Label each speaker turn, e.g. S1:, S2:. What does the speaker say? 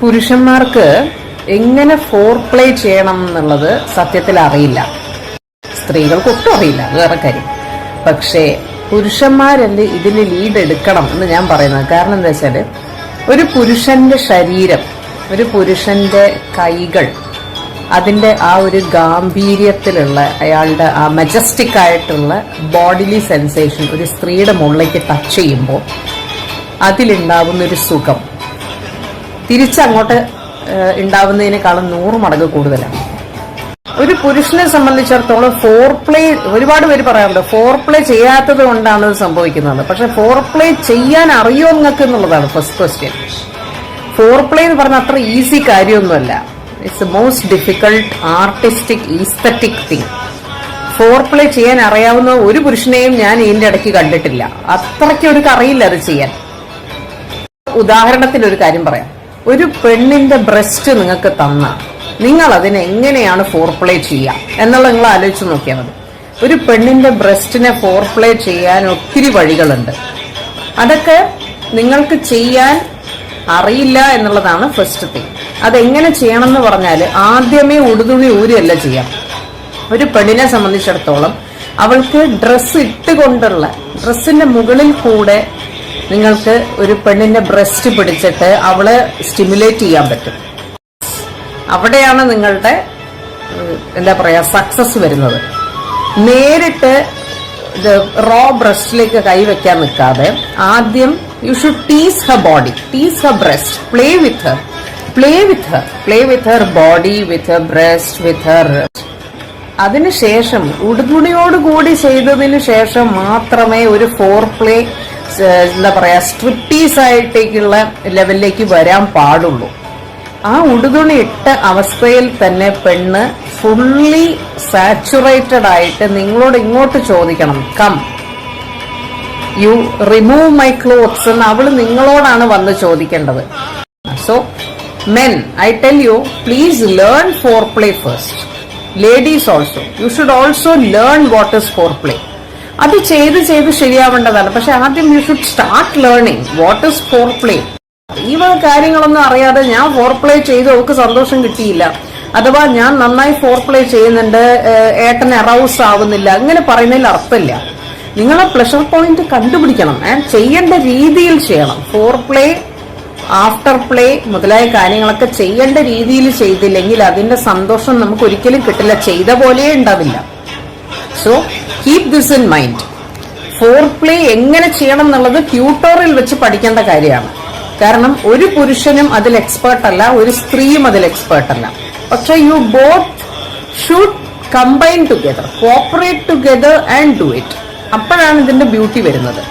S1: പുരുഷന്മാർക്ക് എങ്ങനെ four play ചെയ്യണം എന്നുള്ളത് സത്യത്തിൽ അറിയില്ല. സ്ത്രീകൾക്ക് ഒട്ടും അറിയില്ല, വേറെ കാര്യം. പക്ഷേ പുരുഷന്മാരല്ലേ ഇതിന് ലീഡ് എടുക്കണം എന്ന് ഞാൻ പറയുന്നത്. കാരണം എന്താ വെച്ചാല്, ഒരു പുരുഷന്റെ ശരീരം, ഒരു പുരുഷന്റെ കൈകൾ, അതിന്റെ ആ ഒരു ഗാംഭീര്യത്തിലുള്ള, അയാളുടെ ആ മജസ്റ്റിക് ആയിട്ടുള്ള ബോഡിലി സെൻസേഷൻ ഒരു സ്ത്രീയുടെ മുകളിലേക്ക് ടച്ച് ചെയ്യുമ്പോൾ അതിലുണ്ടാവുന്ന ഒരു സുഖം തിരിച്ചങ്ങോട്ട് ഉണ്ടാവുന്നതിനേക്കാളും 100 മടങ്ങ് കൂടുതലാണ്. ഒരു പുരുഷനെ സംബന്ധിച്ചിടത്തോളം ഫോർ പ്ലേ, ഒരുപാട് പേര് പറയാറുണ്ട് ഫോർ പ്ലേ ചെയ്യാത്തത് കൊണ്ടാണ് ഇത് സംഭവിക്കുന്നത്. പക്ഷെ ഫോർ പ്ലേ ചെയ്യാൻ അറിയോ നിങ്ങൾക്ക് എന്നുള്ളതാണ് ഫസ്റ്റ് ക്വസ്റ്റ്യൻ. ഫോർ പ്ലേ എന്ന് പറഞ്ഞാൽ അത്ര ഈസി കാര്യമൊന്നുമല്ല. It's a most difficult artistic aesthetic thing. Foreplay ചെയ്യാൻ അറിയാവുന്ന ഒരു പുരുഷനെയും ഞാൻ ഇതിന്റെ ഇടയ്ക്ക് കണ്ടിട്ടില്ല. അത്രയ്ക്ക് ഒരു അറിയില്ല അത് ചെയ്യാൻ. ഉദാഹരണത്തിന് ഒരു കാര്യം പറയാം. ഒരു പെണ്ണിന്റെ ബ്രസ്റ്റ് നിങ്ങൾക്ക് തന്ന നിങ്ങൾ അതിനെ എങ്ങനെയാണ് ഫോർ പ്ലേ ചെയ്യുക എന്നുള്ളത് നിങ്ങൾ ആലോചിച്ച് നോക്കിയാൽ മതി. ഒരു പെണ്ണിന്റെ ബ്രസ്റ്റിനെ ഫോർ പ്ലേ ചെയ്യാൻ ഒത്തിരി വഴികളുണ്ട്. അതൊക്കെ നിങ്ങൾക്ക് ചെയ്യാൻ അറിയില്ല എന്നുള്ളതാണ് ഫസ്റ്റ് തിങ്. അതെങ്ങനെ ചെയ്യണം എന്ന് പറഞ്ഞാൽ ആദ്യമേ ഉടുതുണി ഊരിയല്ല ചെയ്യാം. ഒരു പെണ്ണിനെ സംബന്ധിച്ചിടത്തോളം അവൾക്ക് ഡ്രസ്സ് ഇട്ടുകൊണ്ടുള്ള, ഡ്രസ്സിന്റെ മുകളിൽ കൂടെ നിങ്ങൾക്ക് ഒരു പെണ്ണിന്റെ ബ്രസ്റ്റ് പിടിച്ചിട്ട് അവളെ സ്റ്റിമുലേറ്റ് ചെയ്യാൻ പറ്റും. അവിടെയാണ് നിങ്ങളുടെ എന്താ പറയാ സക്സസ് വരുന്നത്. നേരിട്ട് റോ ബ്രസ്റ്റിലേക്ക് കൈവയ്ക്കാൻ നിൽക്കാതെ ആദ്യം you should tease her body, tease her breast, play with her, play with her body, with her breast, with her. അതിനുശേഷം ഉടുതുണിയോടുകൂടി ചെയ്തതിനു ശേഷം മാത്രമേ ഒരു ഫോർ പ്ലേ എന്താ പറയാ സ്ട്രിപ്റ്റീസ് ആയിട്ടേക്കുള്ള ലെവലിലേക്ക് വരാൻ പാടുള്ളൂ. ആ ഉടുതുണി ഇട്ട അവസ്ഥയിൽ തന്നെ പെണ്ണ് ഫുള്ളി സാച്ചുറേറ്റഡ് ആയിട്ട് നിങ്ങളോട് ഇങ്ങോട്ട് ചോദിക്കണം, can you remove my clothes എന്ന് അവള് നിങ്ങളോടാണ് വന്ന് ചോദിക്കേണ്ടത്. So men, I tell you, please learn foreplay first. Ladies also, you should also learn what is foreplay. അത് ചെയ്ത് ശരിയാവേണ്ടതാണ്. പക്ഷെ ആദ്യം you should start learning what is foreplay. ഈ കാര്യങ്ങളൊന്നും അറിയാതെ ഞാൻ ഫോർ പ്ലേ ചെയ്ത് അവർക്ക് സന്തോഷം കിട്ടിയില്ല, അഥവാ ഞാൻ നന്നായി ഫോർ പ്ലേ ചെയ്യുന്നുണ്ട്, ഏട്ടന് അറൗസ് ആവുന്നില്ല, അങ്ങനെ പറയുന്നതിൽ അർത്ഥമില്ല. നിങ്ങളെ പ്ലഷർ പോയിന്റ് കണ്ടുപിടിക്കണം, ചെയ്യേണ്ട രീതിയിൽ ചെയ്യണം. ഫോർ പ്ലേ, ആഫ്റ്റർ പ്ലേ മുതലായ കാര്യങ്ങളൊക്കെ ചെയ്യേണ്ട രീതിയിൽ ചെയ്തില്ലെങ്കിൽ അതിന്റെ സന്തോഷം നമുക്ക് ഒരിക്കലും കിട്ടില്ല, ചെയ്ത പോലെ ഉണ്ടാവില്ല. So keep this in mind. Foreplay എങ്ങനെ ചെയ്യണം എന്നുള്ളത് ട്യൂട്ടോറിയൽ വെച്ച് പഠിക്കേണ്ട കാര്യമാണ്. കാരണം ഒരു പുരുഷനും അതിൽ എക്സ്പേർട്ട് അല്ല, ഒരു സ്ത്രീയും അതിൽ എക്സ്പേർട്ട് അല്ല. പക്ഷെ you both should combine together, cooperate together and do it. അപ്പോഴാണ് ഇതിന്റെ ബ്യൂട്ടി വരുന്നത്.